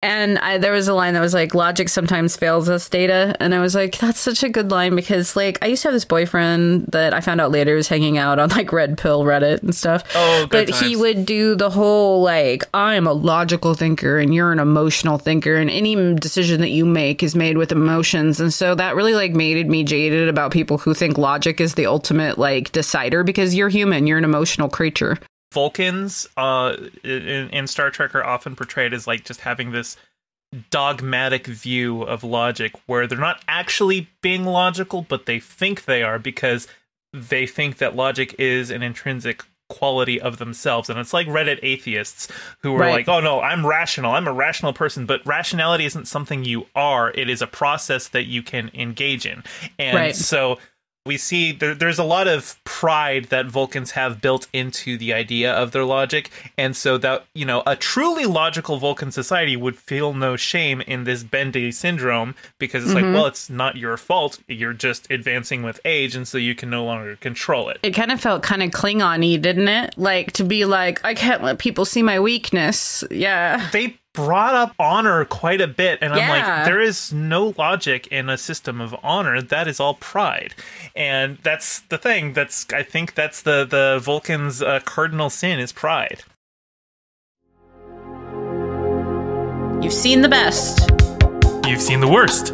And there was a line that was like, logic sometimes fails us, Data. And I was like, that's such a good line because, like, I used to have this boyfriend that I found out later was hanging out on, like, Red Pill Reddit and stuff. Oh, good But times. he would do the whole, like, I'm a logical thinker and you're an emotional thinker. And any decision that you make is made with emotions. And so that really, like, made me jaded about people who think logic is the ultimate, like, decider because you're human. You're an emotional creature. Vulcans in Star Trek are often portrayed as like just having this dogmatic view of logic where they're not actually being logical, but they think they are because they think that logic is an intrinsic quality of themselves. And it's like Reddit atheists who are like, oh no, I'm rational. I'm a rational person. But rationality isn't something you are. It is a process that you can engage in. And so we see there's a lot of pride that Vulcans have built into the idea of their logic. And so that, you know, a truly logical Vulcan society would feel no shame in this Bendy syndrome because it's like, well, it's not your fault. You're just advancing with age. And so you can no longer control it. It kind of felt kind of Klingon-y, didn't it? Like to be like, I can't let people see my weakness. Yeah. They brought up honor quite a bit, and I'm like, there is no logic in a system of honor. That is all pride, and that's the thing. I think that's the Vulcan's cardinal sin is pride. You've seen the best. You've seen the worst.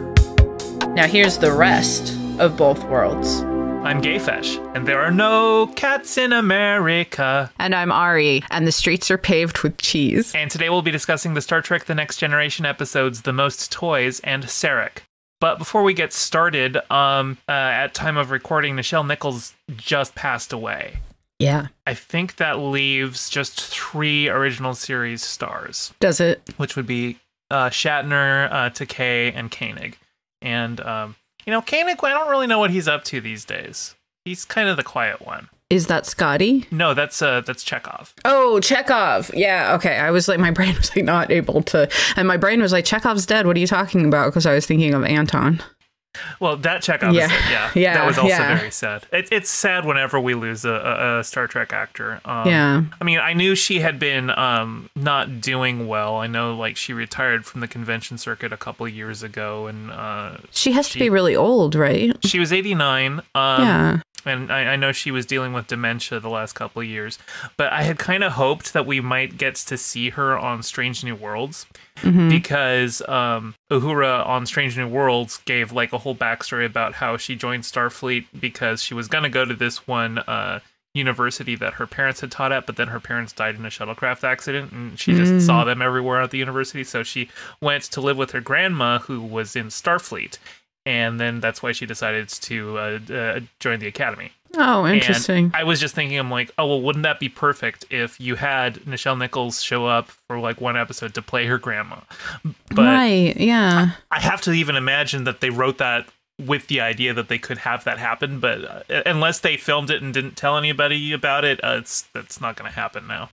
Now here's the rest of both worlds. I'm GayFesh, and there are no cats in America. And I'm Ari, and the streets are paved with cheese. And today we'll be discussing the Star Trek The Next Generation episodes, The Most Toys, and Sarek. But before we get started, at time of recording, Nichelle Nichols just passed away. Yeah. I think that leaves just 3 original series stars. Does it? Which would be Shatner, Takei, and Koenig. And, you know, Koenig, I don't really know what he's up to these days. He's kind of the quiet one. Is that Scotty? No, that's Chekhov. Oh, Chekhov. Yeah, okay. I was like, my brain was like not able to, and my brain was like, Chekhov's dead. What are you talking about? Because I was thinking of Anton. Well, that Chekhov is dead, yeah. That was also very sad. It's sad whenever we lose a Star Trek actor. I mean, I knew she had been not doing well. I know, like, she retired from the convention circuit a couple of years ago. And she has to be really old, right? She was 89. Yeah. And I know she was dealing with dementia the last couple of years. But I had kind of hoped that we might get to see her on Strange New Worlds. Because Uhura on Strange New Worlds gave like a whole backstory about how she joined Starfleet because she was going to go to this one university that her parents had taught at, but then her parents died in a shuttlecraft accident and she just saw them everywhere at the university. So she went to live with her grandma who was in Starfleet. And then that's why she decided to join the academy. Oh, interesting. And I was just thinking, I'm like, oh, well, wouldn't that be perfect if you had Nichelle Nichols show up for like one episode to play her grandma? But right, yeah. I have to even imagine that they wrote that with the idea that they could have that happen. But unless they filmed it and didn't tell anybody about it, that's not going to happen now.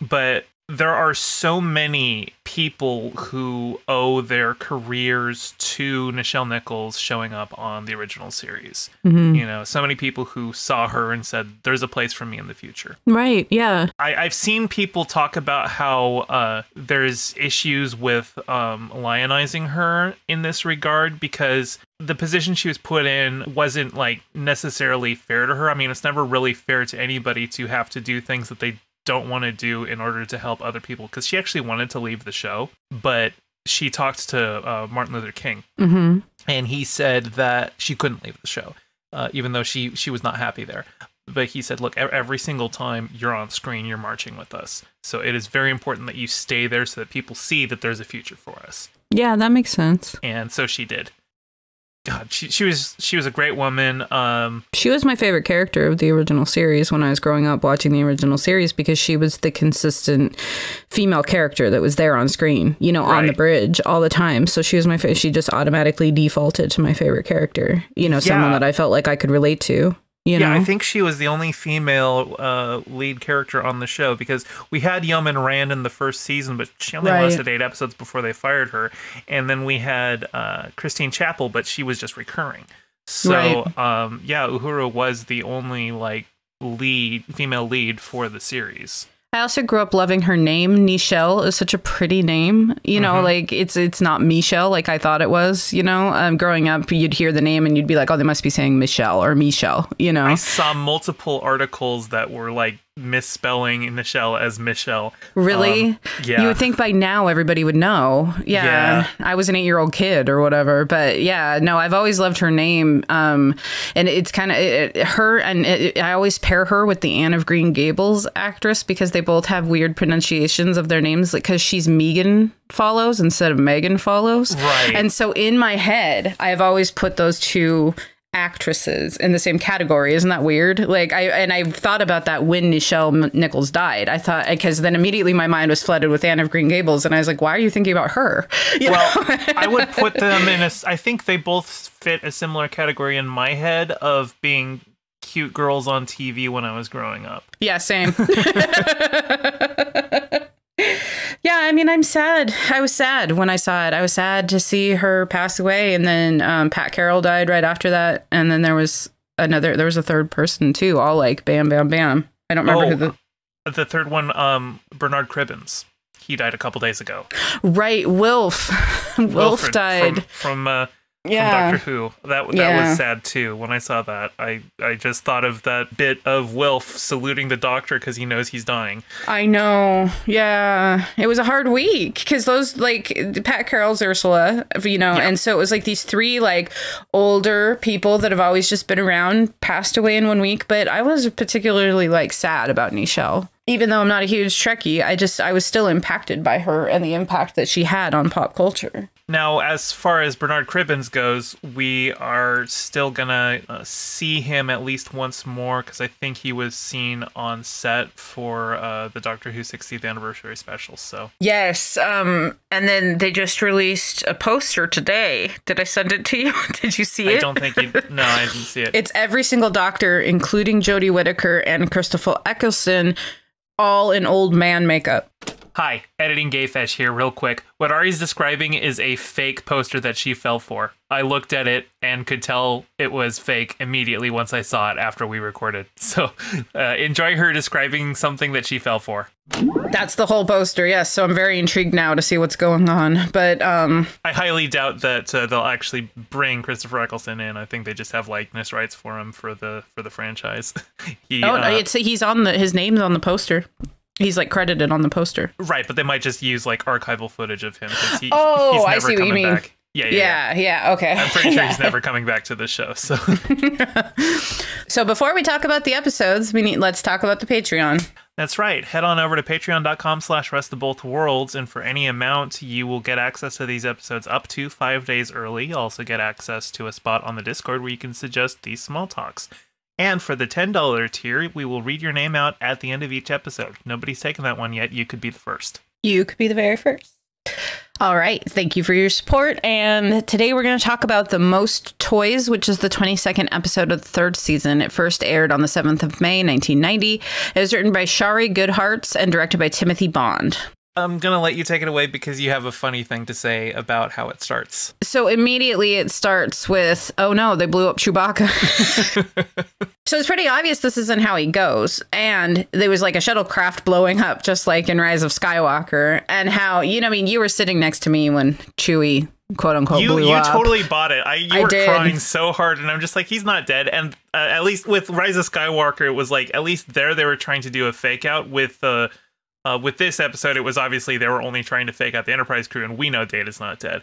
But there are so many people who owe their careers to Nichelle Nichols showing up on the original series. You know, so many people who saw her and said, there's a place for me in the future. Right, yeah. I've seen people talk about how there's issues with lionizing her in this regard because the position she was put in wasn't like necessarily fair to her. I mean, it's never really fair to anybody to have to do things that they don't want to do in order to help other people, because she actually wanted to leave the show, but she talked to Martin Luther King, and he said that she couldn't leave the show, even though she was not happy there. But he said, look, every single time you're on screen, you're marching with us. So it is very important that you stay there so that people see that there's a future for us. Yeah, that makes sense. And so she did. God, she was a great woman. She was my favorite character of the original series when I was growing up watching the original series because she was the consistent female character that was there on screen, you know, on the bridge all the time. So she was my favorite. She just automatically defaulted to my favorite character, you know, someone that I felt like I could relate to. You know? I think she was the only female lead character on the show because we had Yeoman Rand in the first season, but she only lasted 8 episodes before they fired her. And then we had Christine Chappell, but she was just recurring. So, Uhura was the only like female lead for the series. I also grew up loving her name. Nichelle is such a pretty name. You know, like it's not Michelle like I thought it was, you know. Growing up, you'd hear the name and you'd be like, oh, they must be saying Michelle or Michelle, you know. I saw multiple articles that were like misspelling Nichelle as Michelle. Really? Yeah. You would think by now everybody would know. Yeah. I was an 8-year-old kid or whatever. But yeah, no, I've always loved her name. And it's kind of her. And I always pair her with the Anne of Green Gables actress because they both have weird pronunciations of their names. Like, because she's Megan Follows instead of Megan Follows. Right. And so in my head, I've always put those two actresses in the same category. Isn't that weird? Like, I thought about that when Nichelle Nichols died. I thought, because then immediately my mind was flooded with Anne of Green Gables, and I was like, why are you thinking about her? Well, I would put them in I think they both fit a similar category in my head of being cute girls on TV when I was growing up. Yeah, same. Yeah, I mean, I'm sad. I was sad when I saw it. I was sad to see her pass away. And then Pat Carroll died right after that. And then there was a third person, too. All like, bam, bam, bam. I don't remember who the third one, Bernard Cribbins. He died a couple days ago. Right, Wilf. Wilf died. From Doctor Who. That was sad too. When I saw that, I just thought of that bit of Wilf saluting the Doctor because he knows he's dying. I know. Yeah, it was a hard week because those, like, Pat Carroll's Ursula, you know, and so it was like these three like older people that have always just been around passed away in one week. But I was particularly like sad about Nichelle. Even though I'm not a huge Trekkie, I was still impacted by her and the impact that she had on pop culture. Now, as far as Bernard Cribbins goes, we are still gonna see him at least once more because I think he was seen on set for the Doctor Who 60th anniversary special. So yes, and then they just released a poster today. Did I send it to you? Did you see it? I don't think you. No, I didn't see it. It's every single Doctor, including Jodie Whittaker and Christopher Eccleston, all in old man makeup. Hi, Editing GayFesh here real quick. What Ari's describing is a fake poster that she fell for. I looked at it and could tell it was fake immediately once I saw it after we recorded. So enjoy her describing something that she fell for. That's the whole poster, yes. So I'm very intrigued now to see what's going on. But I highly doubt that they'll actually bring Christopher Eccleston in. I think they just have likeness rights for him for the franchise. He's on his name's on the poster. He's like credited on the poster. Right, but they might just use like archival footage of him. He's never I see what you mean. Back. Yeah, okay. I'm pretty sure he's never coming back to the show. So So before we talk about the episodes, let's talk about the Patreon. That's right. Head on over to patreon.com/restofbothworlds, and for any amount, you will get access to these episodes up to 5 days early. You'll also get access to a spot on the Discord where you can suggest these small talks. And for the $10 tier, we will read your name out at the end of each episode. Nobody's taken that one yet. You could be the first. You could be the very first. All right. Thank you for your support. And today we're going to talk about The Most Toys, which is the 22nd episode of the third season. It first aired on the 7th of May, 1990. It was written by Shari Goodharts and directed by Timothy Bond. I'm going to let you take it away because you have a funny thing to say about how it starts. So immediately it starts with, oh no, they blew up Chewbacca. So it's pretty obvious this isn't how he goes. And there was like a shuttlecraft blowing up, just like in Rise of Skywalker. And how, you were sitting next to me when Chewie, quote unquote, blew up. You totally bought it. You were crying so hard. And I'm just like, he's not dead. And at least with Rise of Skywalker, it was like, at least there they were trying to do a fake out. With this episode, it was obviously they were only trying to fake out the Enterprise crew, and we know Data's not dead.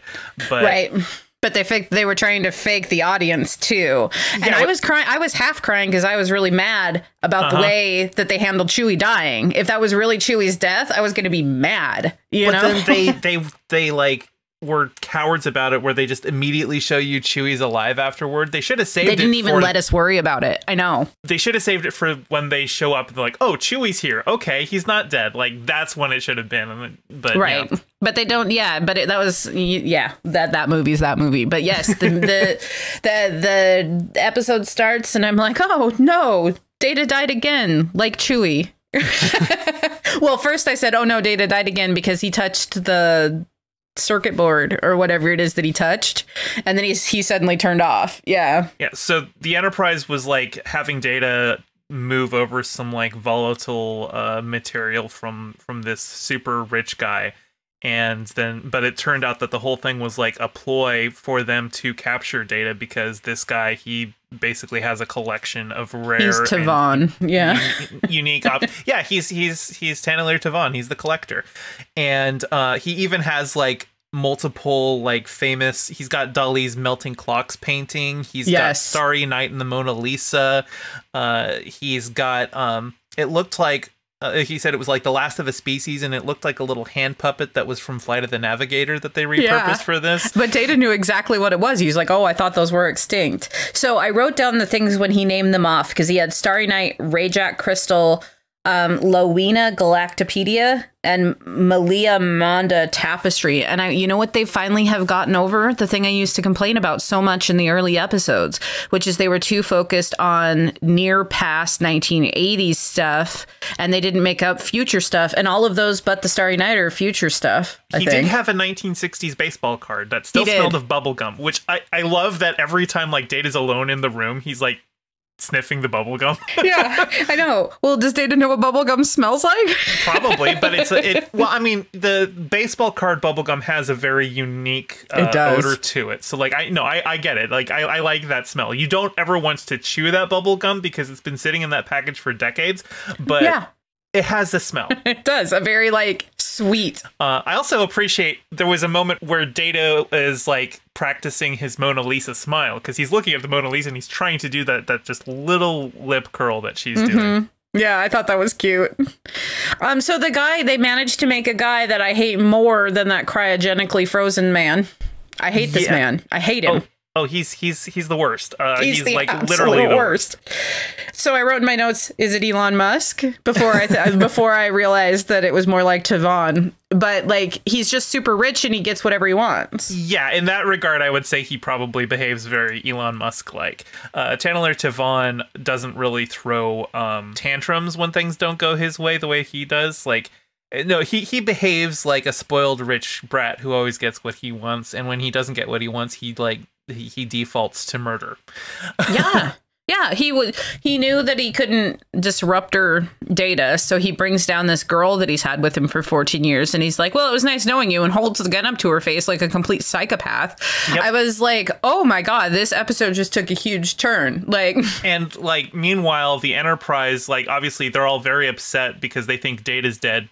But right. But they were trying to fake the audience, too. And I was crying. I was half crying because I was really mad about the way that they handled Chewie dying. If that was really Chewie's death, I was going to be mad. But then they like were cowards about it, where they just immediately show you Chewie's alive afterward. They should have saved it. They didn't even let us worry about it. I know. They should have saved it for when they show up and they're like, oh, Chewie's here. Okay, he's not dead. Like, that's when it should have been. But right. Yeah. But they don't. Yeah. But that movie's that movie. But yes, the episode starts and I'm like, oh no, Data died again, like Chewie. Well, first I said, oh no, Data died again because he touched the circuit board or whatever it is that he touched, and then he suddenly turned off. Yeah. So the Enterprise was like having Data move over some like volatile material from this super rich guy. But it turned out that the whole thing was like a ploy for them to capture Data, because this guy, he basically has a collection of rare. He's Tavon, unique. Yeah, he's Tannelir Tavon. He's the collector, and he even has like multiple like famous. He's got Dali's Melting Clocks painting. He's got Starry Night and the Mona Lisa. He's got it looked like. He said it was like the last of a species, and it looked like a little hand puppet that was from Flight of the Navigator that they repurposed for this. But Data knew exactly what it was. He was like, oh, I thought those were extinct. So I wrote down the things when he named them off, because he had Starry Night, Rayjack Crystal, Lowena Galactopedia, and Malia Manda Tapestry. And you know what they finally have gotten over? The thing I used to complain about so much in the early episodes, which is they were too focused on near past 1980s stuff, and they didn't make up future stuff. And all of those but the Starry Night are future stuff, I think. He did have a 1960s baseball card that still smelled of bubblegum, which I love that every time like Data's alone in the room, he's like sniffing the bubblegum. Yeah, I know. Well, does Data know what bubblegum smells like? Probably, but well, I mean, the baseball card bubblegum has a very unique odor to it. So like, I get it. Like, I like that smell. You don't ever want to chew that bubblegum because it's been sitting in that package for decades, but it has the smell. It does. A very like sweet. I also appreciate there was a moment where Data is like practicing his Mona Lisa smile, because he's looking at the Mona Lisa and he's trying to do that just little lip curl that she's doing. Yeah, I thought that was cute. So the guy, they managed to make a guy that I hate more than that cryogenically frozen man. I hate this man. I hate him. Oh, he's the worst. He's the like literally the worst. So I wrote in my notes, is it Elon Musk? Before I realized that it was more like Tavon. But like, he's just super rich and he gets whatever he wants. Yeah, in that regard, I would say he probably behaves very Elon Musk-like. Tannelir Tavon doesn't really throw tantrums when things don't go his way the way he does. Like, no, he behaves like a spoiled rich brat who always gets what he wants, and when he doesn't get what he wants, he defaults to murder. Yeah, he knew that he couldn't disrupt her Data, so he brings down this girl that he's had with him for 14 years, and he's like, well, it was nice knowing you, and holds the gun up to her face like a complete psychopath. Yep. I was like, oh my god, this episode just took a huge turn. And meanwhile, the Enterprise, like, obviously they're all very upset because they think Data's dead.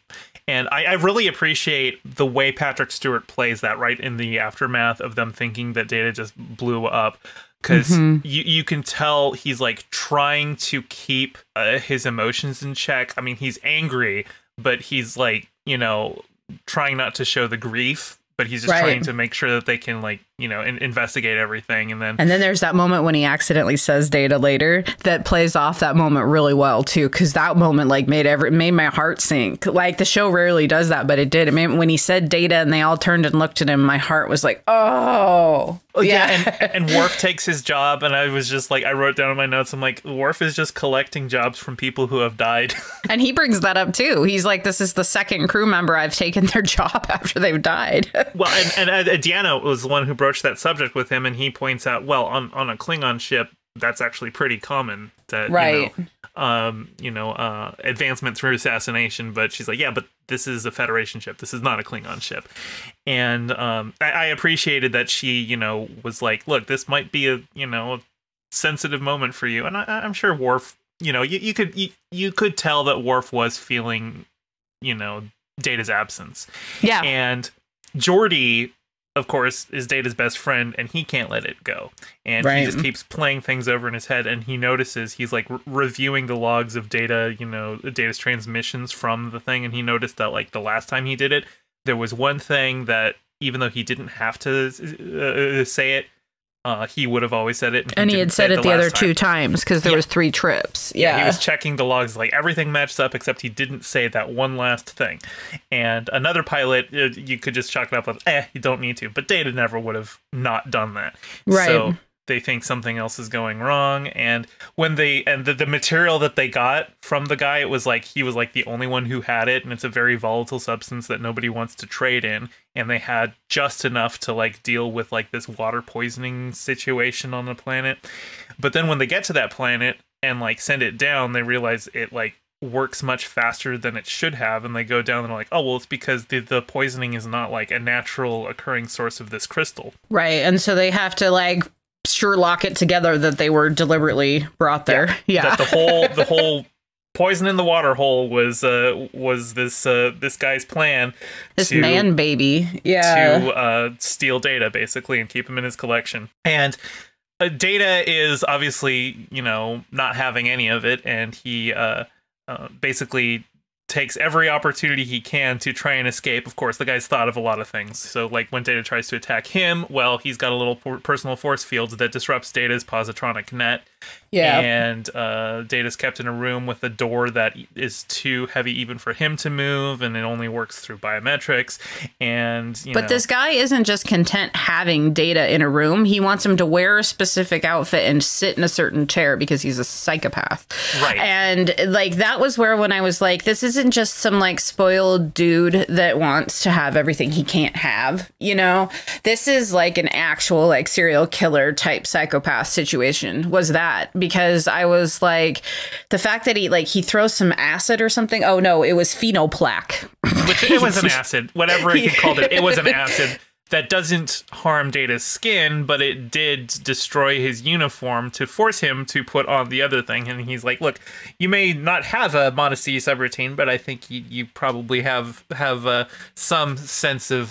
And I really appreciate the way Patrick Stewart plays that right in the aftermath of them thinking that Data just blew up. Because you can tell he's like trying to keep his emotions in check. I mean, he's angry, but he's like, trying not to show the grief, but he's just trying to make sure that they can like, investigate everything. And then there's that moment when he accidentally says Data later that plays off that moment really well too, because that moment like made my heart sink. Like, the show rarely does that, but it did. When he said Data and they all turned and looked at him, my heart was like, oh yeah. And Worf takes his job, and I was just like, I wrote down in my notes, I'm like, Worf is just collecting jobs from people who have died. And he brings that up too. He's like, this is the second crew member I've taken their job after they've died. Well, and Deanna was the one who broached that subject with him, and he points out, well, on a Klingon ship, that's actually pretty common that advancement through assassination. But she's like, yeah, but this is a Federation ship, this is not a Klingon ship. And I appreciated that she was like, look, this might be a sensitive moment for you. And I'm sure Worf, you could tell that Worf was feeling Data's absence. Yeah. And Geordi, of course, is Data's best friend, and he can't let it go. And he just keeps playing things over in his head, and he notices, he's like reviewing the logs of Data, Data's transmissions from the thing, and he noticed that like the last time he did it, there was one thing that, even though he didn't have to say it, he would have always said it. And he had said it the other two times because there was 3 trips. Yeah. He was checking the logs, like everything matched up, except he didn't say that one last thing. And another pilot, you could just chalk it up with, you don't need to. But Data never would have not done that. Right. So they think something else is going wrong. And when the material that they got from the guy, it was like he was like the only one who had it, and it's a very volatile substance that nobody wants to trade in. And they had just enough to like deal with like this water poisoning situation on the planet. But then when they get to that planet, and like send it down, they realize it like works much faster than it should have, and they go down and are like, oh well, it's because the poisoning is not like a natural occurring source of this crystal. Right, and so they have to like Sherlock it together that they were deliberately brought there. Yeah. That the whole poison in the water hole was this guy's plan. This man baby. Yeah. To steal Data basically and keep him in his collection. And Data is obviously, you know, not having any of it, and he basically takes every opportunity he can to try and escape. Of course, the guy's thought of a lot of things. So, like, when Data tries to attack him, well, he's got a little personal force field that disrupts Data's positronic net. Yeah. And Data's kept in a room with a door that is too heavy even for him to move, and it only works through biometrics. And But this guy isn't just content having Data in a room. He wants him to wear a specific outfit and sit in a certain chair because he's a psychopath. Right. And like that was where when I was like, this isn't just some like spoiled dude that wants to have everything he can't have, you know? This is like an actual like serial killer type psychopath situation. Was that? Because I was like, the fact that he throws some acid or something. Oh no, it was phenoplaque. Which it was an acid, whatever he called it. It was an acid that doesn't harm Data's skin, but it did destroy his uniform to force him to put on the other thing. And he's like, look, you may not have a modesty subroutine, but I think you probably have some sense of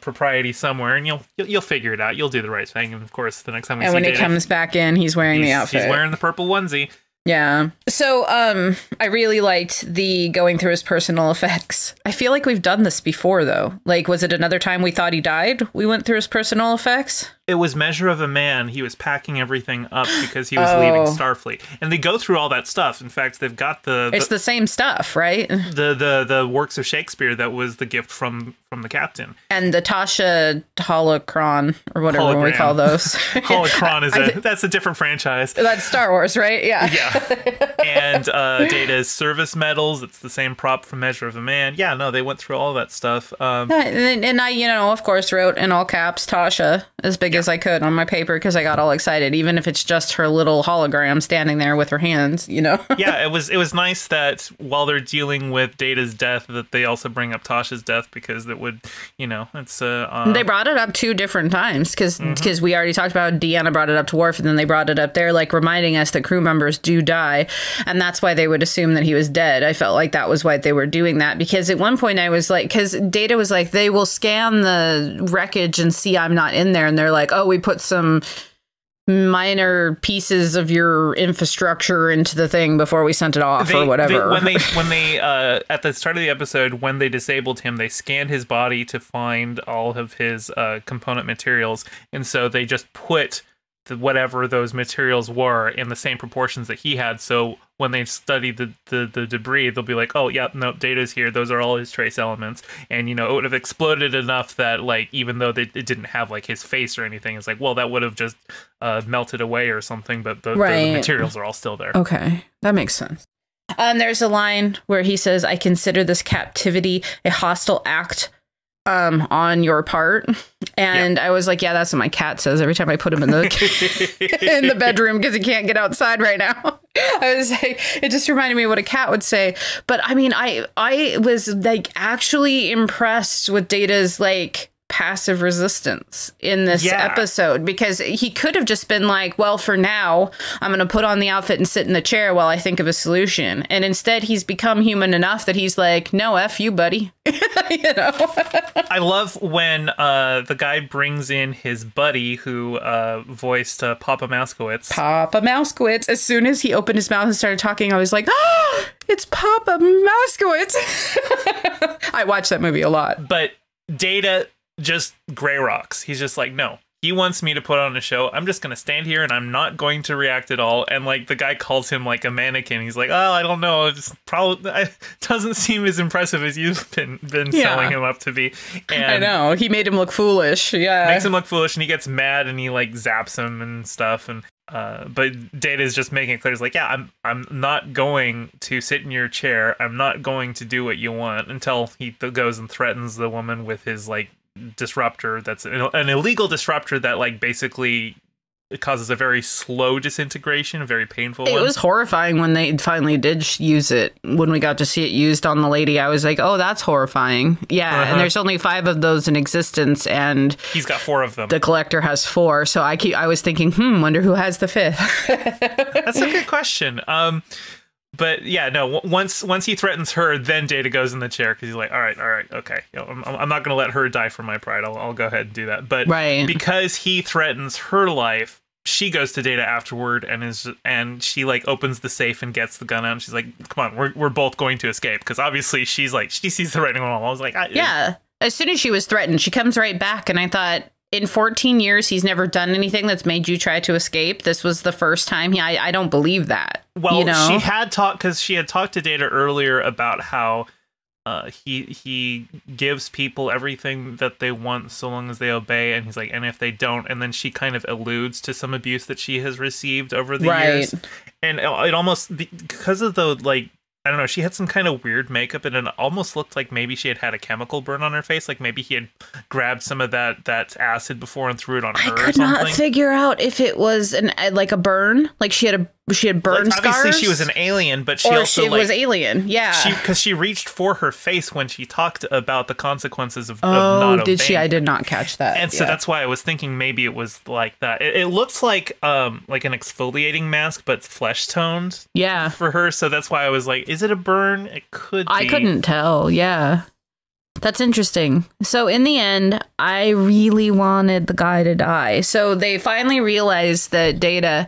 propriety somewhere, and you'll figure it out. You'll do the right thing. And of course, the next time we see when Data, he comes back in, he's wearing the outfit. He's wearing the purple onesie. Yeah. So, I really liked the going through his personal effects. I feel like we've done this before, though. Like, was it another time we thought he died? We went through his personal effects? It was Measure of a Man. He was packing everything up because he was leaving Starfleet. And they go through all that stuff. In fact, they've got it's the same stuff, right? The works of Shakespeare that was the gift from the captain. And the Tasha holocron, or whatever we call those. Holocron that's a different franchise. That's Star Wars, right? Yeah. Yeah. And Data's service medals. It's the same prop from Measure of a Man. Yeah, no, they went through all that stuff. And I, of course, wrote in all caps Tasha as big as I could on my paper because I got all excited, even if it's just her little hologram standing there with her hands, Yeah, it was nice that while they're dealing with Data's death, that they also bring up Tasha's death because it would, it's they brought it up 2 different times because we already talked about Deanna brought it up to Worf, and then they brought it up there, like reminding us that crew members do die, and that's why they would assume that he was dead. I felt like that was why they were doing that, because at one point I was like, because Data was like, they will scan the wreckage and see I'm not in there, and they're like, oh, we put some minor pieces of your infrastructure into the thing before we sent it off or whatever. When they at the start of the episode, when they disabled him, they scanned his body to find all of his component materials, and so they just put whatever those materials were in the same proportions that he had. So when they study the debris, they'll be like, oh, yeah, no, Data's here. Those are all his trace elements. And, it would have exploded enough that, like, even though it didn't have, like, his face or anything, it's like, well, that would have just melted away or something. But the materials are all still there. Okay, that makes sense. There's a line where he says, I consider this captivity a hostile act on your part. And I was like, yeah, that's what my cat says every time I put him in the in the bedroom because he can't get outside right now. I was like, it just reminded me of what a cat would say. But I mean, I was like actually impressed with Data's like passive resistance in this episode, because he could have just been like, well, for now, I'm going to put on the outfit and sit in the chair while I think of a solution. And instead, he's become human enough that he's like, no, F you, buddy. I love when the guy brings in his buddy who voiced Papa Mouskowitz. Papa Mouskowitz. As soon as he opened his mouth and started talking, I was like, oh, it's Papa Mouskowitz. I watched that movie a lot. But Data just gray rocks. He's just like, no, he wants me to put on a show. I'm just going to stand here and I'm not going to react at all. And like the guy calls him like a mannequin. He's like, oh, I don't know. It's probably doesn't seem as impressive as you've been selling him up to be. And I know. He made him look foolish. Yeah. Makes him look foolish, and he gets mad and he like zaps him and stuff. And but Data is just making it clear. He's like, yeah, I'm not going to sit in your chair. I'm not going to do what you want, until he goes and threatens the woman with his like disruptor. That's an illegal disruptor that like basically it causes a very slow disintegration, a very painful one. It was horrifying when they finally did use it. When we got to see it used on the lady, I was like, oh, that's horrifying. Yeah, and there's only 5 of those in existence, and he's got 4 of them. The collector has 4, so I was thinking, wonder who has the 5th. That's a good question. But yeah, no. Once he threatens her, then Data goes in the chair because he's like, all right, okay. I'm not going to let her die for my pride. I'll go ahead and do that. But because he threatens her life, she goes to Data afterward and she like opens the safe and gets the gun out. And she's like, come on, we're both going to escape, because obviously she sees the writing on the wall. I was like, yeah. As soon as she was threatened, she comes right back, and I thought, in 14 years, he's never done anything that's made you try to escape. This was the first time. I don't believe that. Well, she had talked to Data earlier about how he gives people everything that they want so long as they obey. And he's like, and if they don't, and then she kind of alludes to some abuse that she has received over the years. And it almost, because of the, like, I don't know, she had some kind of weird makeup, and it almost looked like maybe she had a chemical burn on her face. Like maybe he had grabbed some of that acid before and threw it on her or something. I could not figure out if it was a burn. Like she had burn scars. Obviously she was an alien, but she was alien. Yeah. Because she reached for her face when she talked about the consequences of not obeying. Oh, did she? I did not catch that. And so that's why I was thinking maybe it was like that. It looks like an exfoliating mask, but flesh toned. Yeah. For her. So that's why I was like, is it a burn? It could be. I couldn't tell. Yeah. That's interesting. So in the end, I really wanted the guy to die. So they finally realized that Data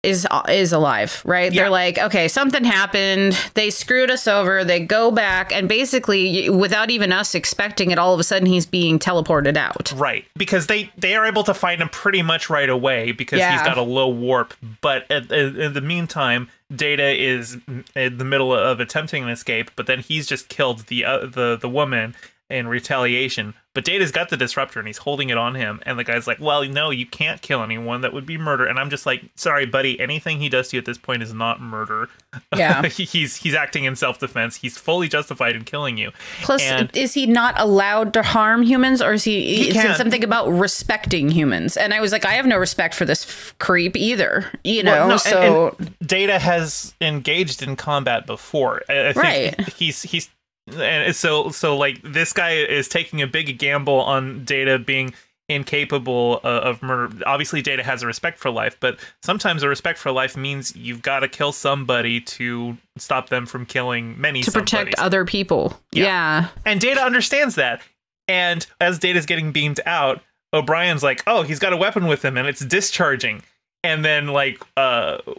is alive, right? Yeah. They're like, okay, something happened. They screwed us over. They go back, and basically, without even us expecting it, all of a sudden he's being teleported out. Right, because they are able to find him pretty much right away because he's got a low warp. But in the meantime, Data is in the middle of attempting an escape, but then he's just killed the woman in retaliation. But Data's got the disruptor and he's holding it on him, and the guy's like, well, no, you can't kill anyone. That would be murder. And I'm just like, sorry, buddy, anything he does to you at this point is not murder. Yeah. he's acting in self-defense. He's fully justified in killing you. Plus, is he not allowed to harm humans, or is it something about respecting humans? And I was like, I have no respect for this creep either, and Data has engaged in combat before. I think he's and so like this guy is taking a big gamble on Data being incapable of murder. Obviously Data has a respect for life, but sometimes a respect for life means you've got to kill somebody to stop them from killing to protect other people. Yeah. And Data understands that. And as Data's getting beamed out, O'Brien's like, oh, he's got a weapon with him and it's discharging. And then, like,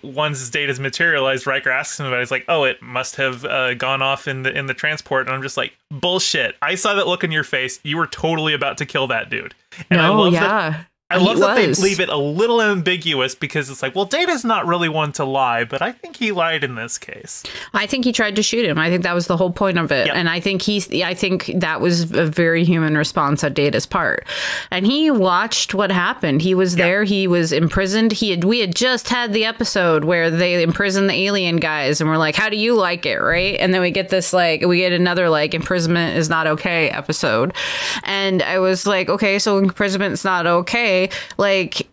once his data's materialized, Riker asks him about it. He's like, oh, it must have gone off in the transport. And I'm just like, bullshit. I saw that look in your face. You were totally about to kill that dude. And I love that they leave it a little ambiguous, because it's like, well, Data's not really one to lie, but I think he lied in this case. I think he tried to shoot him. I think that was the whole point of it. Yep. And I think that was a very human response on Data's part. And he watched what happened. He was there. He was imprisoned. We had just had the episode where they imprisoned the alien guys, and we're like, how do you like it, right? And then we get another imprisonment is not okay episode. And I was like, okay, so imprisonment's not okay. Like,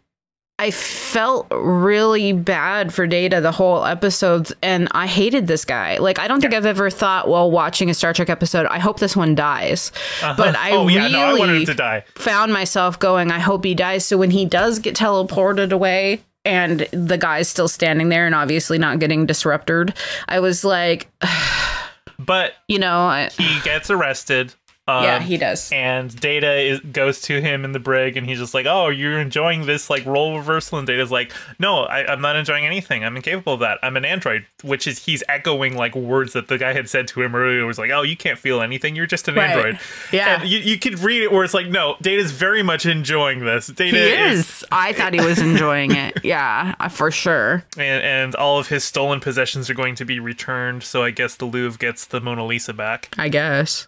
I felt really bad for Data the whole episode, and I hated this guy. Like, I don't think I've ever thought, while watching a Star Trek episode, I hope this one dies. But I I wanted him to die. Found myself going, I hope he dies. So when he does get teleported away and the guy's still standing there and obviously not getting disrupted, I was like, but he gets arrested. He does. And Data goes to him in the brig, and he's just like, oh, you're enjoying this role reversal? And Data's like, no, I'm not enjoying anything. I'm incapable of that. I'm an android, which is, he's echoing words that the guy had said to him earlier. It was like, oh, you can't feel anything. You're just an android. Yeah. And you could read it where it's like, no, Data's very much enjoying this. Data is. I thought he was enjoying it. Yeah, for sure. And all of his stolen possessions are going to be returned. So I guess the Louvre gets the Mona Lisa back. I guess.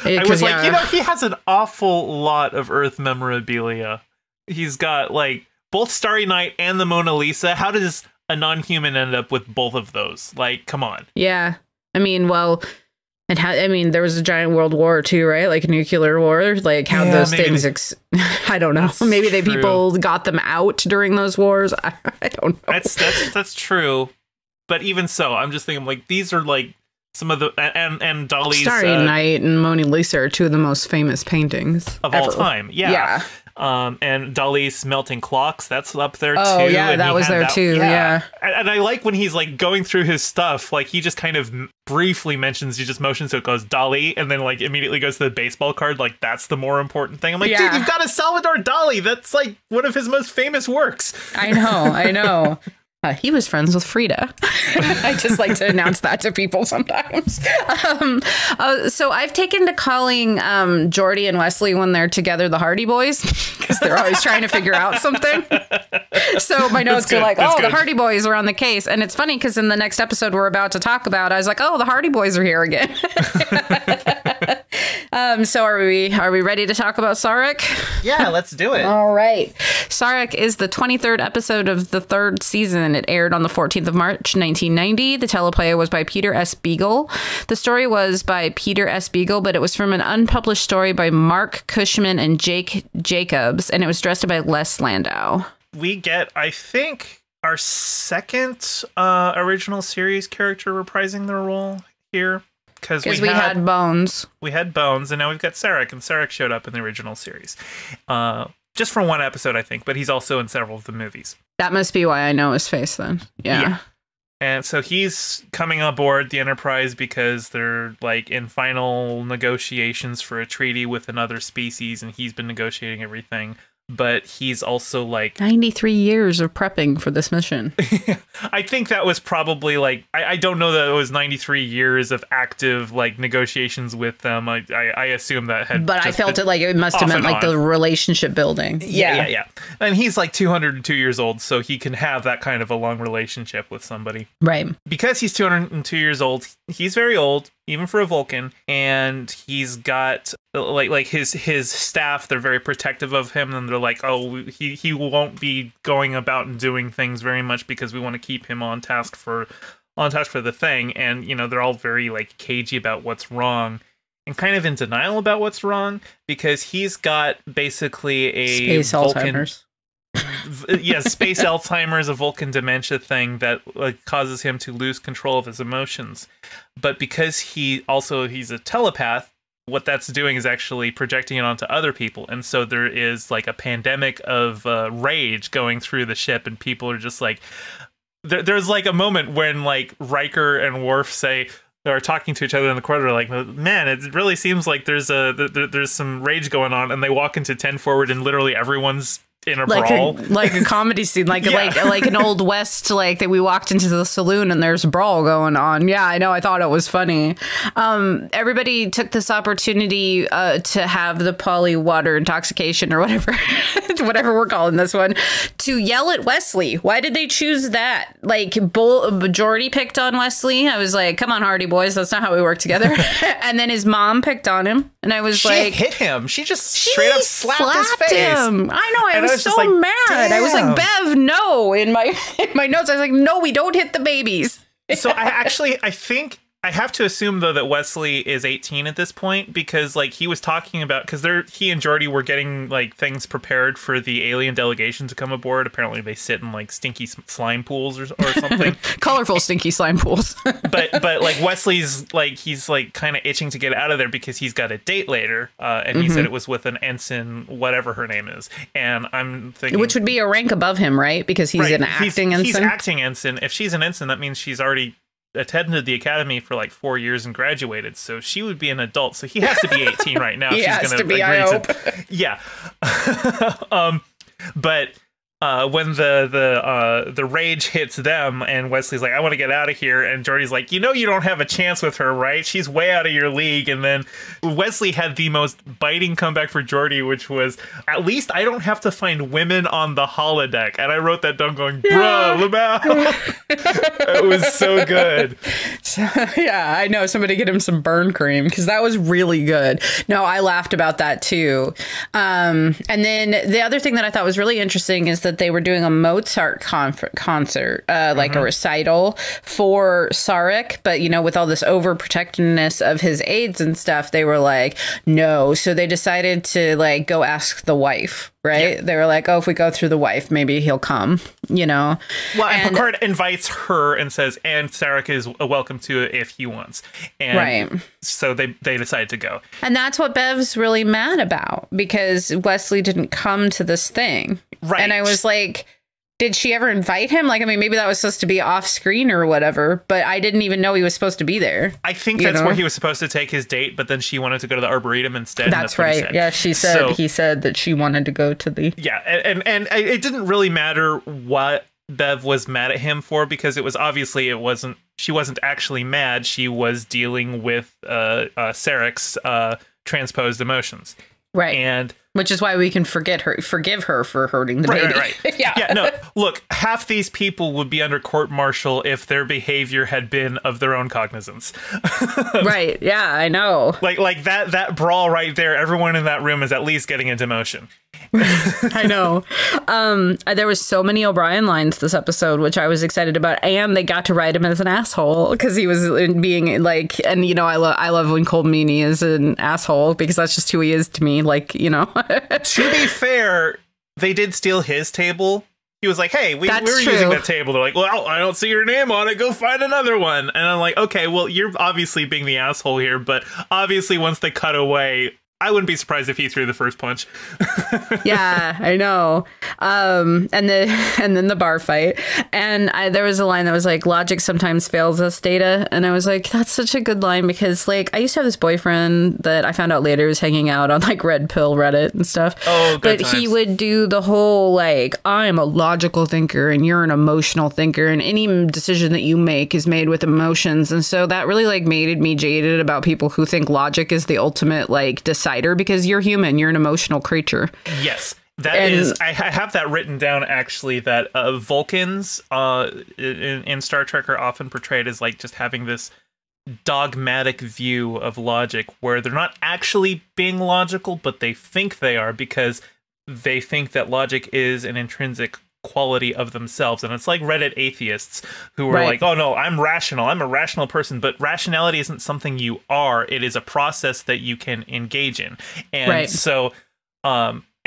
I was like, he has an awful lot of Earth memorabilia. He's got both Starry Night and the Mona Lisa. How does a non-human end up with both of those? Like, come on. Yeah. I mean, well, And I mean, there was a giant world war too, right? Like a nuclear war. Like how those things. I don't know. Maybe people got them out during those wars. I don't know. That's true. But even so, I'm just thinking like these are like some of the and Dali's Starry Night and Mona Lisa are two of the most famous paintings of all time. Yeah. And Dali's Melting Clocks, that's up there too. Oh yeah, that was there too. Yeah. And I like when he's like going through his stuff, like he just kind of briefly mentions, he just motions, so it goes Dali, and then like immediately goes to the baseball card. Like that's the more important thing. I'm like, dude, you've got a Salvador Dali. That's like one of his most famous works. I know. He was friends with Frida. I just like to announce that to people sometimes. So I've taken to calling Jordy and Wesley when they're together the Hardy Boys, because they're always trying to figure out something. So my notes are like, the Hardy Boys are on the case. And it's funny because in the next episode we're about to talk about, I was like, the Hardy Boys are here again. So are we ready to talk about Sarek? Yeah, let's do it. All right. Sarek is the 23rd episode of the 3rd season. It aired on the 14th of March, 1990. The teleplay was by Peter S. Beagle. The story was by Peter S. Beagle, but it was from an unpublished story by Mark Cushman and Jake Jacobs, and it was directed by Les Landau. We get, I think, our second original series character reprising their role here. Because we had Bones. We had Bones, and now we've got Sarek, and Sarek showed up in the original series. Just for one episode, I think, but he's also in several of the movies. That must be why I know his face then. Yeah. And so he's coming aboard the Enterprise because they're like in final negotiations for a treaty with another species, and he's been negotiating everything. But he's also like 93 years of prepping for this mission. I think that was probably like, I don't know that it was 93 years of active like negotiations with them. I assume that had, but I felt it like it must have meant like the relationship building. Yeah. And he's like 202 years old, so he can have that kind of a long relationship with somebody. Right. Because he's 202 years old, he's very old, even for a Vulcan, and he's got like his staff, they're very protective of him, and they're like, he won't be going about and doing things very much because we want to keep him on task for the thing. And they're all very like cagey about what's wrong and kind of in denial about what's wrong, because he's got basically a space Alzheimer's. Space Alzheimer's, a Vulcan dementia thing that like causes him to lose control of his emotions. But because he's a telepath, what that's doing is actually projecting it onto other people. And so there is like a pandemic of rage going through the ship, and people are just like, there's like a moment when like Riker and Worf say, they're talking to each other in the corridor, like, man, it really seems like there's some rage going on. And they walk into 10 forward, and literally everyone's in a brawl, like a comedy scene, like an Old West, like that we walked into the saloon and there's a brawl going on. Yeah, I know. I thought it was funny. Everybody took this opportunity to have the poly water intoxication or whatever we're calling this one, to yell at Wesley. Why did they choose that? Like, Jordy picked on Wesley. I was like, come on, Hardy Boys, that's not how we work together. And then his mom picked on him, and I was she hit him. She just straight up slapped his face. Him. I know. I was so like, mad. Damn. I was like, Bev, no. In my notes, I was like, no, we don't hit the babies. So I think I have to assume, though, that Wesley is 18 at this point, because like he was talking about, because he and Geordi were getting like things prepared for the alien delegation to come aboard. Apparently they sit in like stinky slime pools or something. Colorful stinky slime pools. but like Wesley's like, he's like kind of itching to get out of there because he's got a date later, and he said it was with an ensign, whatever her name is. And I'm thinking, which would be a rank above him, right? Because he's an acting ensign. He's acting ensign. If she's an ensign, that means she's already attended the academy for like 4 years and graduated, so she would be an adult, so he has to be 18 right now. He has to be, I hope. Yeah. But when the rage hits them, and Wesley's like, I want to get out of here, and Geordi's like, you don't have a chance with her, right? She's way out of your league. And then Wesley had the most biting comeback for Geordi, which was, at least I don't have to find women on the holodeck. And I wrote that down going, bruh, Lamau. It was so good. Yeah, I know. Somebody get him some burn cream, because that was really good. No, I laughed about that too. And then the other thing that I thought was really interesting is that they were doing a Mozart concert, like a recital for Sarek. But, you know, with all this overprotectiveness of his aides and stuff, they were like, no. So they decided to like go ask the wife. Right. Yeah. They were like, oh, if we go through the wife, maybe he'll come, you know. Well, and Picard invites her and says, and Sarek is welcome to it if he wants. And so they decided to go. And that's what Bev's really mad about, because Wesley didn't come to this thing. Right. And I was like, did she ever invite him? Like, I mean, maybe that was supposed to be off screen or whatever, but I didn't even know he was supposed to be there. I think that's where he was supposed to take his date, but then she wanted to go to the Arboretum instead. That's right. Yeah, she said, he said that she wanted to go to the... Yeah, and it didn't really matter what Bev was mad at him for, because it was obviously she wasn't actually mad. She was dealing with Sarek's transposed emotions. Right. And which is why we can forgive her for hurting the baby. Right. Yeah, no, look, half these people would be under court-martial if their behavior had been of their own cognizance. Right, yeah, I know. Like that brawl right there, everyone in that room is at least getting into motion. I know. There was so many O'Brien lines this episode, which I was excited about, and they got to write him as an asshole because he was being like, and you know, I love when Cole Meany is an asshole because that's just who he is to me. Like, you know. To be fair, they did steal his table. He was like, hey, we were using that table. They're like, well, I don't see your name on it. Go find another one. And I'm like, okay, well, you're obviously being the asshole here. But obviously, once they cut away, I wouldn't be surprised if he threw the first punch. Yeah, I know. And then the bar fight. And there was a line that was like, logic sometimes fails us, Data. And I was like, that's such a good line, because like I used to have this boyfriend that I found out later was hanging out on like Red Pill Reddit and stuff. Oh, good But times. he would do the whole like, I'm a logical thinker and you're an emotional thinker, and any decision that you make is made with emotions. And so that really like made me jaded about people who think logic is the ultimate like decider, because you're human, you're an emotional creature. Yes, I have that written down actually, that Vulcans in Star Trek are often portrayed as like just having this dogmatic view of logic where they're not actually being logical, but they think they are, because they think that logic is an intrinsic quality of themselves. And it's like Reddit atheists who are like, oh no, I'm rational, I'm a rational person. But rationality isn't something you are, it is a process that you can engage in. And so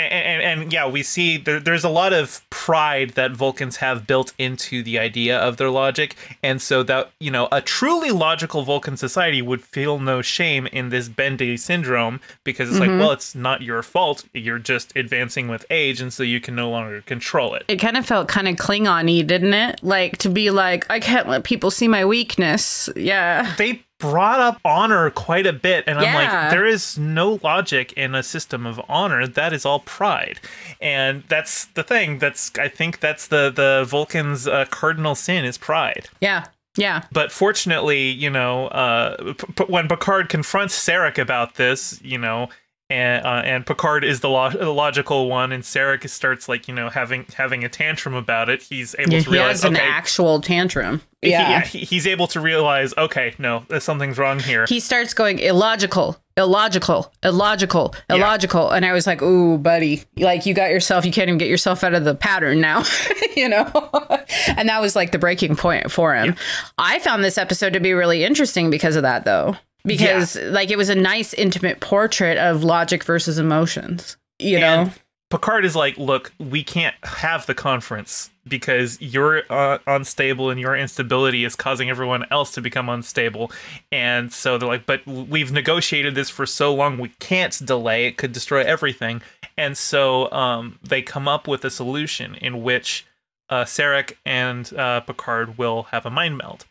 and yeah, we see there's a lot of pride that Vulcans have built into the idea of their logic. And so that, you know, a truly logical Vulcan society would feel no shame in this bendy syndrome, because it's like, well, it's not your fault. You're just advancing with age, and so you can no longer control it. It kind of felt kind of Klingon-y, didn't it? Like, to be like, I can't let people see my weakness. Yeah. They brought up honor quite a bit, and I'm like, there is no logic in a system of honor. That is all pride. And that's the thing. I think that's the Vulcan's cardinal sin is pride. Yeah. But fortunately, you know, when Picard confronts Sarek about this, you know, and Picard is the logical one, and Sarek starts like, you know, having a tantrum about it. He's able to realize, he has an actual tantrum. He's able to realize, okay, no, something's wrong here. He starts going illogical. And I was like, ooh, buddy, like you can't even get yourself out of the pattern now, you know? And that was like the breaking point for him. Yeah. I found this episode to be really interesting because of that, though. Because like it was a nice intimate portrait of logic versus emotions, you know? Picard is like, look, we can't have the conference because you're unstable, and your instability is causing everyone else to become unstable. And so they're like, but we've negotiated this for so long, we can't delay. It could destroy everything. And so they come up with a solution in which Sarek and Picard will have a mind meld.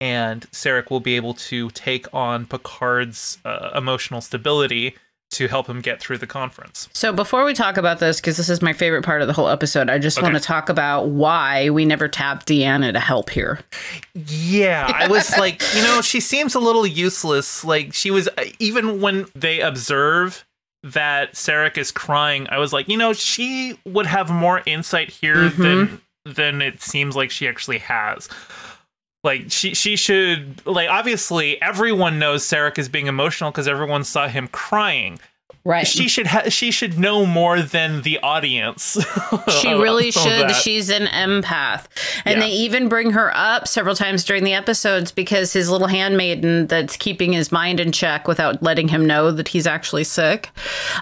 And Sarek will be able to take on Picard's emotional stability to help him get through the conference. So before we talk about this, because this is my favorite part of the whole episode, I just want to talk about why we never tapped Deanna to help here. Yeah, I was like, you know, she seems a little useless. Like, she was, even when they observe that Sarek is crying, I was like, you know, she would have more insight here than it seems like she actually has. Like, she should, like, obviously everyone knows Sarek is being emotional because everyone saw him crying. Right. She should know more than the audience. She really should. She's an empath. And they even bring her up several times during the episodes because his little handmaiden that's keeping his mind in check without letting him know that he's actually sick.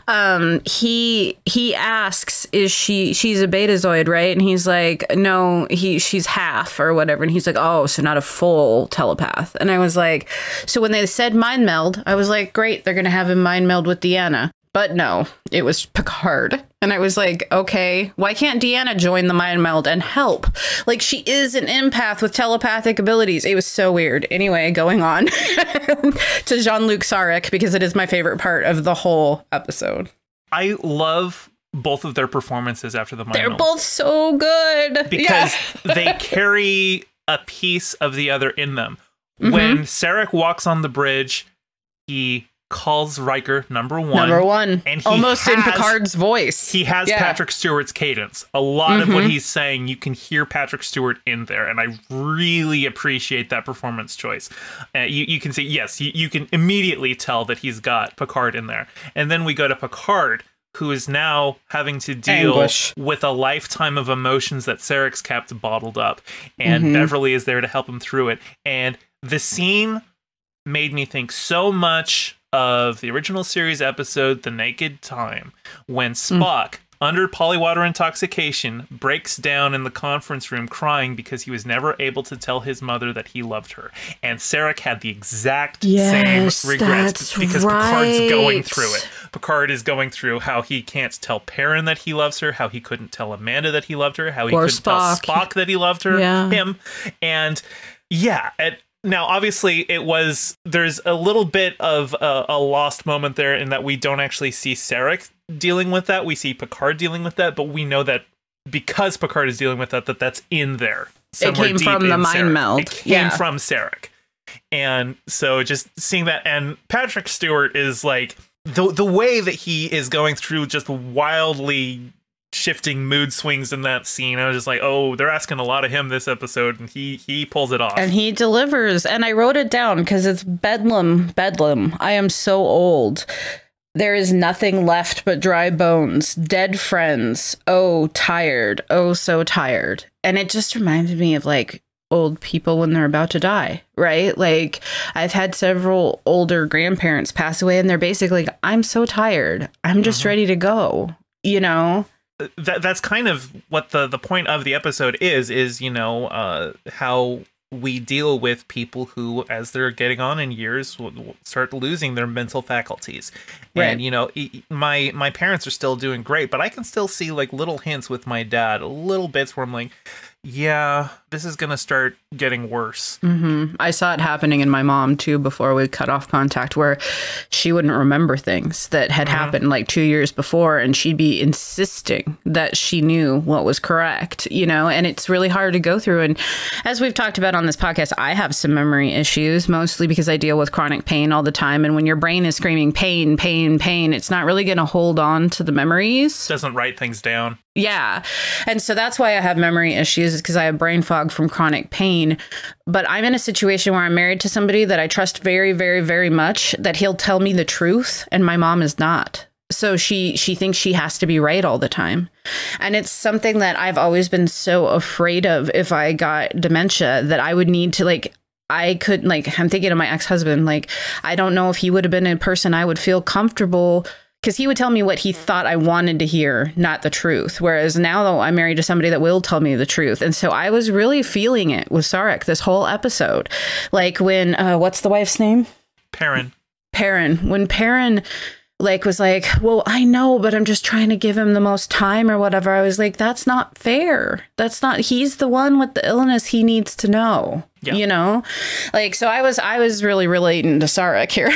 He asks, she's a betazoid, right? And he's like, no, she's half or whatever. And he's like, oh, so not a full telepath. And I was like, so when they said mind meld, I was like, great, they're going to have him mind meld with Deanna. But no, it was Picard. And I was like, okay, why can't Deanna join the mind meld and help? Like, she is an empath with telepathic abilities. It was so weird. Anyway, going on to Jean-Luc Sarek, because it is my favorite part of the whole episode. I love both of their performances after the mind meld. They're both so good. Because they carry a piece of the other in them. When Sarek walks on the bridge, he calls Riker number one. And almost in Picard's voice. He has Patrick Stewart's cadence. A lot of what he's saying, you can hear Patrick Stewart in there. And I really appreciate that performance choice. You can see, yes, you can immediately tell that he's got Picard in there. And then we go to Picard, who is now having to deal with a lifetime of emotions that Sarek's kept bottled up. And Beverly is there to help him through it. And the scene made me think so much of the original series episode, The Naked Time, when Spock, under polywater intoxication, breaks down in the conference room crying because he was never able to tell his mother that he loved her. And Sarek had the exact same regrets because Picard's going through it. Picard is going through how he can't tell Perrin that he loves her, how he couldn't tell Amanda that he loved her, how he couldn't tell Spock that he loved her, him. And now, obviously, there's a little bit of a lost moment there in that we don't actually see Sarek dealing with that. We see Picard dealing with that, but we know that because Picard is dealing with that, that's in there. It came from the mind meld. It came from Sarek. And so just seeing that, and Patrick Stewart is like, the way that he is going through just wildly shifting mood swings in that scene, I was just like, oh, they're asking a lot of him this episode, and he pulls it off. And he delivers. And I wrote it down because it's bedlam. I am so old. There is nothing left but dry bones, dead friends. Oh, tired. Oh, so tired. And it just reminded me of like old people when they're about to die, right? Like, I've had several older grandparents pass away, and they're basically, I'm so tired. I'm just ready to go, you know? That's kind of what the point of the episode is, you know, how we deal with people who, as they're getting on in years, will start losing their mental faculties. Right. And, you know, my parents are still doing great, but I can still see like little hints with my dad, little bits where I'm like, yeah, this is going to start getting worse. I saw it happening in my mom, too, before we cut off contact, where she wouldn't remember things that had happened like 2 years before, and she'd be insisting that she knew what was correct, you know, and it's really hard to go through. And as we've talked about on this podcast, I have some memory issues, mostly because I deal with chronic pain all the time. And when your brain is screaming pain, pain, pain, it's not really going to hold on to the memories. Doesn't write things down. Yeah. And so that's why I have memory issues, is because I have brain fog from chronic pain. But I'm in a situation where I'm married to somebody that I trust very, very, very much, that he'll tell me the truth, and my mom is not. So she thinks she has to be right all the time. And it's something that I've always been so afraid of if I got dementia, that I would need to like, I could like, I'm thinking of my ex-husband, like, I don't know if he would have been a person I would feel comfortable, because he would tell me what he thought I wanted to hear, not the truth. Whereas now, though, I'm married to somebody that will tell me the truth. And so I was really feeling it with Sarek this whole episode. Like when, what's the wife's name? Perrin. When Perrin like was like, well, I know, but I'm just trying to give him the most time or whatever. I was like, that's not fair. That's not, he's the one with the illness. He needs to know, you know, like, so I was really relating to Sarek here.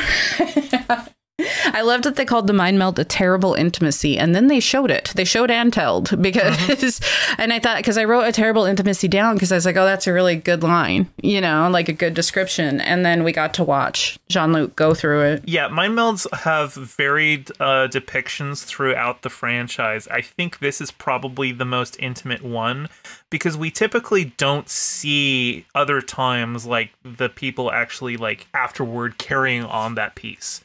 I loved that they called the mind meld a terrible intimacy, and then they showed it. They showed Anteld because, and I thought, because I wrote a terrible intimacy down because I was like, oh, that's a really good line, you know, like a good description. And then we got to watch Jean-Luc go through it. Yeah, mind melds have varied depictions throughout the franchise. I think this is probably the most intimate one, because we typically don't see other times like the people actually like afterward carrying on that piece.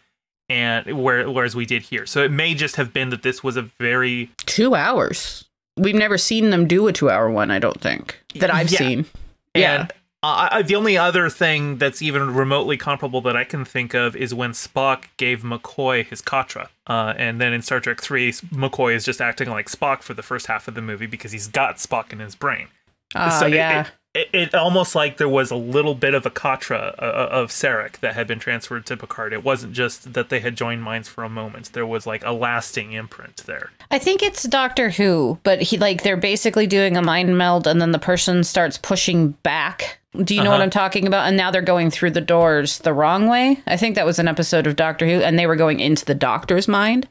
and whereas we did here. So it may just have been that this was a very 2 hours. We've never seen them do a 2-hour one, I don't think, that I've seen. And the only other thing that's even remotely comparable that I can think of is when Spock gave McCoy his Katra. And then in Star Trek 3, McCoy is just acting like Spock for the first half of the movie because he's got Spock in his brain. It almost like there was a little bit of a Katra of Sarek that had been transferred to Picard. It wasn't just that they had joined minds for a moment. There was like a lasting imprint there. I think it's Doctor Who, but they're basically doing a mind meld and then the person starts pushing back. Do you know what I'm talking about? And now they're going through the doors the wrong way. I think that was an episode of Doctor Who, and they were going into the doctor's mind.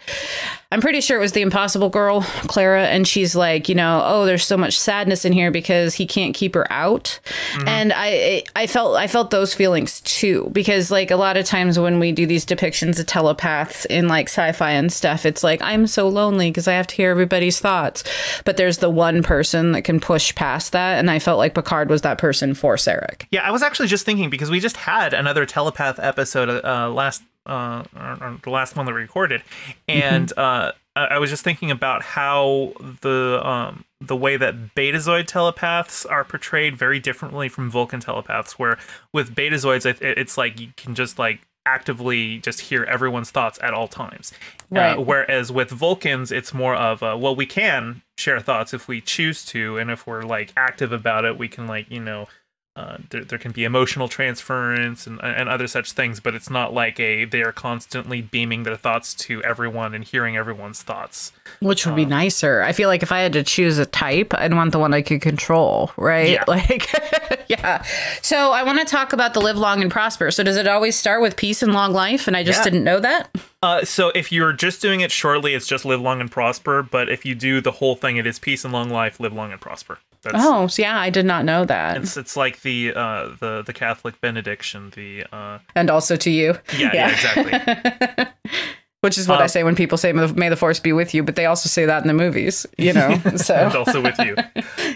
I'm pretty sure it was the Impossible Girl, Clara, and she's like, oh, there's so much sadness in here because he can't keep her out. And I felt those feelings too, because like a lot of times when we do these depictions of telepaths in like sci-fi and stuff, it's like, I'm so lonely because I have to hear everybody's thoughts. But there's the one person that can push past that, and I felt like Picard was that person for Sarek. Yeah, I was actually just thinking, because we just had another telepath episode the last one that we recorded, and I was just thinking about how the way that Betazoid telepaths are portrayed very differently from Vulcan telepaths, where with Betazoids it's like you can just like actively just hear everyone's thoughts at all times, right? Whereas with Vulcans it's more of well, we can share thoughts if we choose to, and if we're like active about it, we can like there can be emotional transference and other such things, but it's not like they are constantly beaming their thoughts to everyone and hearing everyone's thoughts. Which would be nicer. I feel like if I had to choose a type, I'd want the one I could control, right? Yeah. Like, yeah. So I want to talk about the live long and prosper. So does it always start with peace and long life? And I just didn't know that. So if you're just doing it shortly, it's just live long and prosper. But if you do the whole thing, it is peace and long life, live long and prosper. So yeah, I did not know that. It's like the Catholic benediction, and also to you. Yeah, exactly. Which is what I say when people say "May the Force be with you," but they also say that in the movies, So and also with you.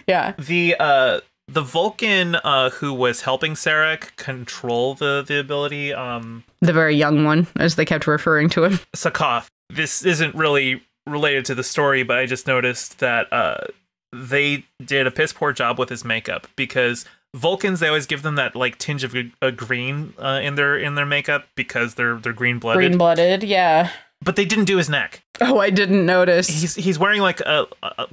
Yeah. The Vulcan who was helping Sarek control the ability, the very young one, as they kept referring to him, Sakoff. This isn't really related to the story, but I just noticed that they did a piss poor job with his makeup, because Vulcans, they always give them that like tinge of a green in their makeup because they're green blooded. Green blooded, yeah. But they didn't do his neck. Oh, I didn't notice. He's wearing like a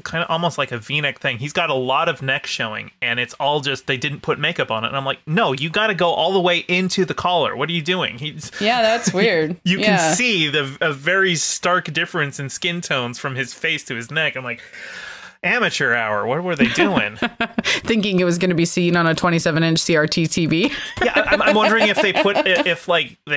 kind of almost like a V-neck thing. He's got a lot of neck showing, and it's all just they didn't put makeup on it. And I'm like, no, you got to go all the way into the collar. What are you doing? Yeah, that's weird. You can see a very stark difference in skin tones from his face to his neck. I'm like, amateur hour. What were they doing? Thinking it was going to be seen on a 27-inch CRT TV. Yeah, I'm wondering if they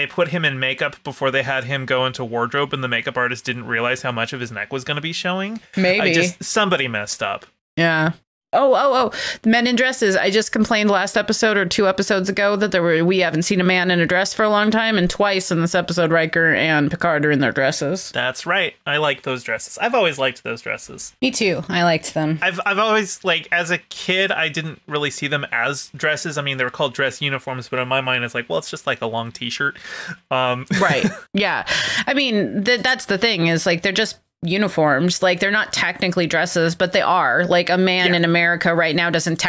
put him in makeup before they had him go into wardrobe, and the makeup artist didn't realize how much of his neck was going to be showing. Maybe somebody messed up. Yeah. Oh, men in dresses. I just complained last episode or 2 episodes ago that we haven't seen a man in a dress for a long time, and twice in this episode Riker and Picard are in their dresses. That's right. I like those dresses. I've always liked those dresses. Me too. I liked them. I've always, like, as a kid, I didn't really see them as dresses. I mean, they were called dress uniforms, but in my mind it's like, well, it's just like a long t-shirt. Right. Yeah. I mean, that's the thing, is like they're just uniforms. Like, they're not technically dresses, but they are. Like, a man in America right now doesn't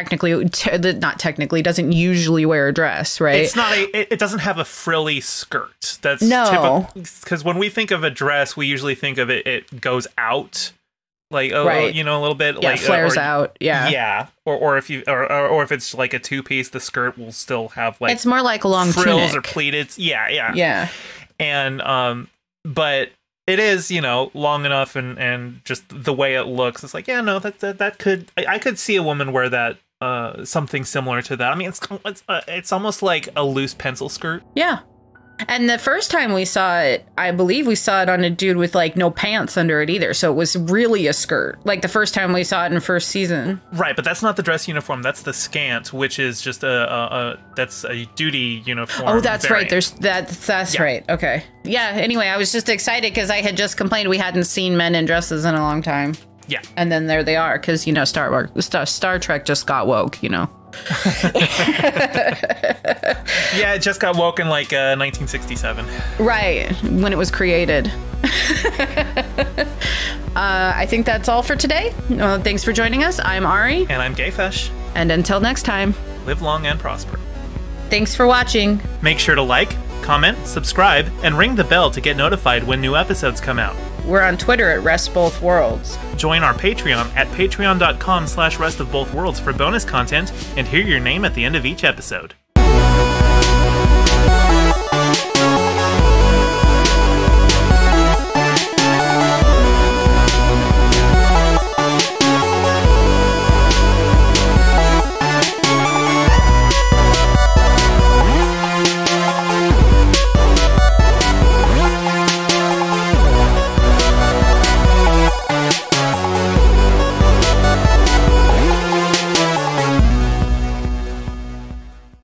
usually wear a dress, right? It's not it doesn't have a frilly skirt. That's no, because when we think of a dress, we usually think of it goes out, like a little bit, like flares out, or if it's like a 2-piece, the skirt will still have like it's more like a long frills tunic. Or pleated, and but it is, long enough, and just the way it looks, it's like, that could, I could see a woman wear that, something similar to that. I mean, it's almost like a loose pencil skirt. Yeah. And the first time we saw it, I believe we saw it on a dude with like no pants under it either. So it was really a skirt. Like the first time we saw it in first season. Right, but that's not the dress uniform. That's the scant, which is just that's a duty uniform. Oh, that's variant. right. That's right. Okay. Yeah. Anyway, I was just excited because I had just complained we hadn't seen men in dresses in a long time. Yeah. And then there they are, because Star Trek just got woke. Yeah, it just got woke in like 1967. Right, when it was created. I think that's all for today. Thanks for joining us. I'm Ari. And I'm GayFesh. And until next time, live long and prosper. Thanks for watching. Make sure to like, comment, subscribe, and ring the bell to get notified when new episodes come out. We're on Twitter at RestBothWorlds. Join our Patreon at patreon.com/restofbothworlds for bonus content and hear your name at the end of each episode.